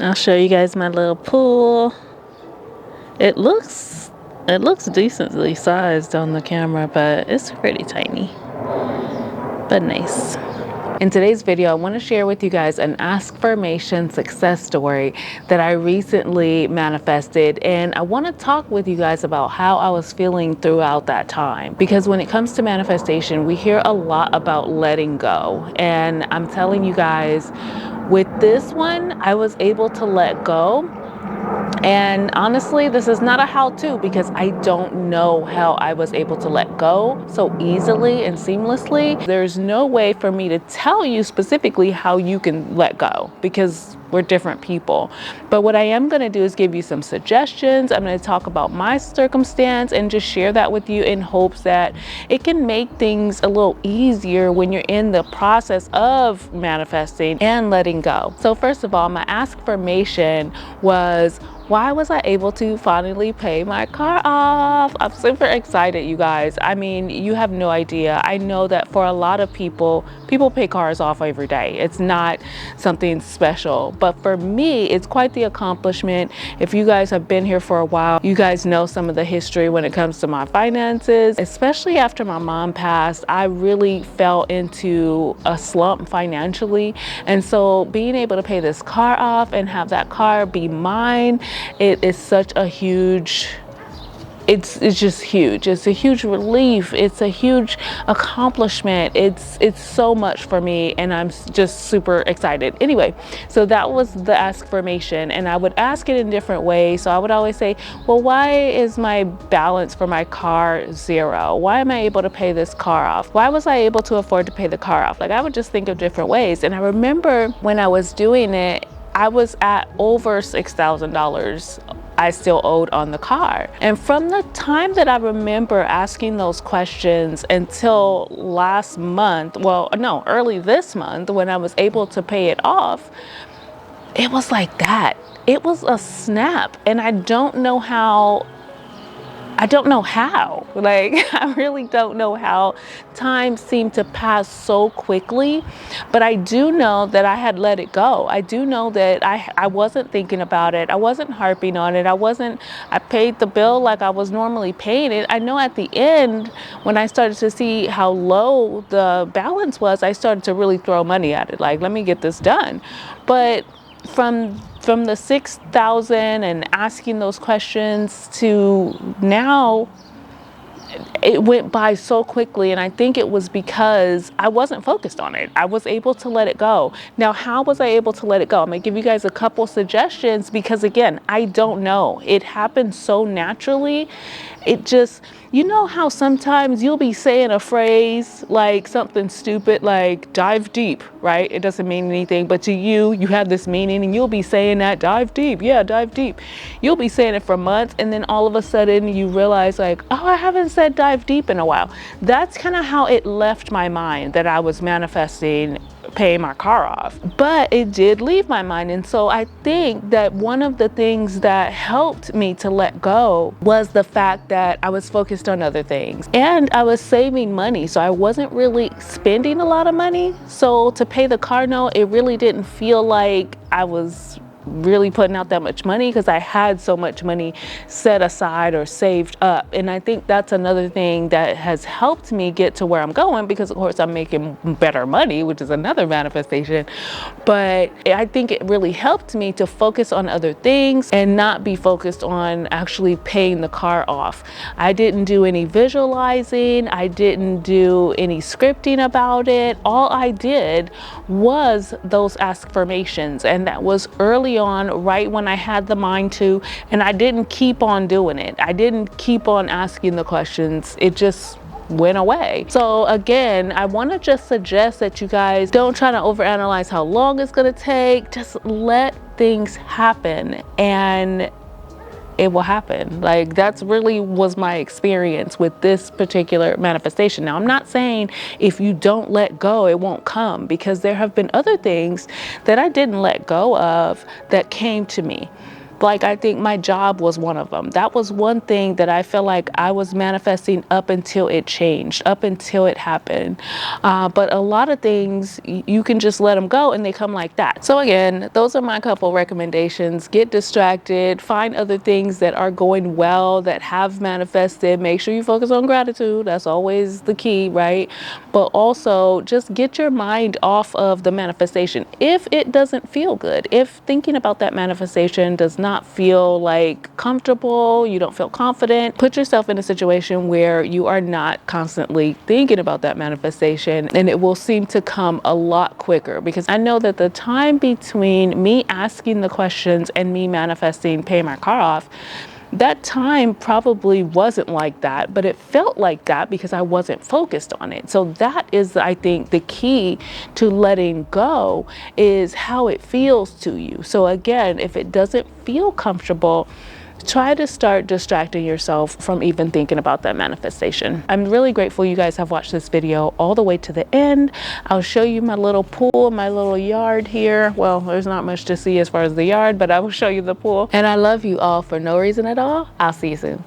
I'll show you guys my little pool. It looks decently sized on the camera, but it's pretty tiny, but nice. In today's video, I want to share with you guys an ASKFORMATION success story that I recently manifested, and I want to talk with you guys about how I was feeling throughout that time. Because when it comes to manifestation, we hear a lot about letting go, and I'm telling you guys, with this one, I was able to let go. And honestly, this is not a how-to because I don't know how I was able to let go so easily and seamlessly. There's no way for me to tell you specifically how you can let go because we're different people. But what I am going to do is give you some suggestions. I'm going to talk about my circumstance and just share that with you in hopes that it can make things a little easier when you're in the process of manifesting and letting go. So first of all, my ASKFORMATION was, why was I able to finally pay my car off? I'm super excited, you guys. I mean, you have no idea. I know that for a lot of people pay cars off every day. It's not something special. But for me, it's quite the accomplishment. If you guys have been here for a while, you guys know some of the history when it comes to my finances. Especially after my mom passed, I really fell into a slump financially. And so being able to pay this car off and have that car be mine, it is such a huge, it's just huge. It's a huge relief. It's a huge accomplishment. It's so much for me, and I'm just super excited. Anyway, so that was the ASKFORMATION, and I would ask it in different ways. So I would always say, well, why is my balance for my car 0? Why am I able to pay this car off? Why was I able to afford to pay the car off? Like, I would just think of different ways. And I remember when I was doing it, I was at over $6,000 I still owed on the car. And from the time that I remember asking those questions until last month, well, no, early this month, when I was able to pay it off, it was like that. It was a snap. And I don't know how. Like, I really don't know how time seemed to pass so quickly, but I do know that I had let it go. I do know that I wasn't thinking about it. I wasn't harping on it. I paid the bill like I was normally paying it. I know at the end, when I started to see how low the balance was, I started to really throw money at it. Like, let me get this done. But from the 6,000 and asking those questions to now, it went by so quickly, and I think it was because I wasn't focused on it. I was able to let it go. Now, how was I able to let it go? I'm gonna give you guys a couple suggestions because, again, I don't know. It happened so naturally. It just, you know how sometimes you'll be saying a phrase like something stupid like dive deep, right? It doesn't mean anything, but to you have this meaning, and you'll be saying that, dive deep, yeah, dive deep. You'll be saying it for months, and then all of a sudden you realize like, oh, I haven't said dive deep in a while. That's kind of how it left my mind that I was manifesting paying my car off, but it did leave my mind. And so I think that one of the things that helped me to let go was the fact that I was focused on other things and I was saving money. So I wasn't really spending a lot of money. So to pay the car note, it really didn't feel like I was really putting out that much money because I had so much money set aside or saved up. And I think that's another thing that has helped me get to where I'm going, because of course I'm making better money, which is another manifestation. But I think it really helped me to focus on other things and not be focused on actually paying the car off. I didn't do any visualizing. I didn't do any scripting about it. All I did was those ASKFORMATIONs, and that was early on, right when I had the mind to, and I didn't keep on doing it. I didn't keep on asking the questions. It just went away. So again, I want to just suggest that you guys don't try to overanalyze how long it's going to take. Just let things happen and it will happen. Like, that's really was my experience with this particular manifestation. Now, I'm not saying if you don't let go, it won't come, because there have been other things that I didn't let go of that came to me. Like, I think my job was one of them. That was one thing that I feel like I was manifesting up until it changed, up until it happened. But a lot of things, you can just let them go and they come like that. So again, those are my couple recommendations. Get distracted, find other things that are going well, that have manifested. Make sure you focus on gratitude. That's always the key, right? But also just get your mind off of the manifestation. If it doesn't feel good, if thinking about that manifestation does not feel like comfortable, you don't feel confident, put yourself in a situation where you are not constantly thinking about that manifestation, and it will seem to come a lot quicker. Because I know that the time between me asking the questions and me manifesting paying my car off, that time probably wasn't like that, but it felt like that because I wasn't focused on it. So that is, I think, the key to letting go, is how it feels to you. So again, if it doesn't feel comfortable, try to start distracting yourself from even thinking about that manifestation. I'm really grateful you guys have watched this video all the way to the end. I'll show you my little pool, my little yard here. Well, there's not much to see as far as the yard, but I will show you the pool. And I love you all for no reason at all. I'll see you soon.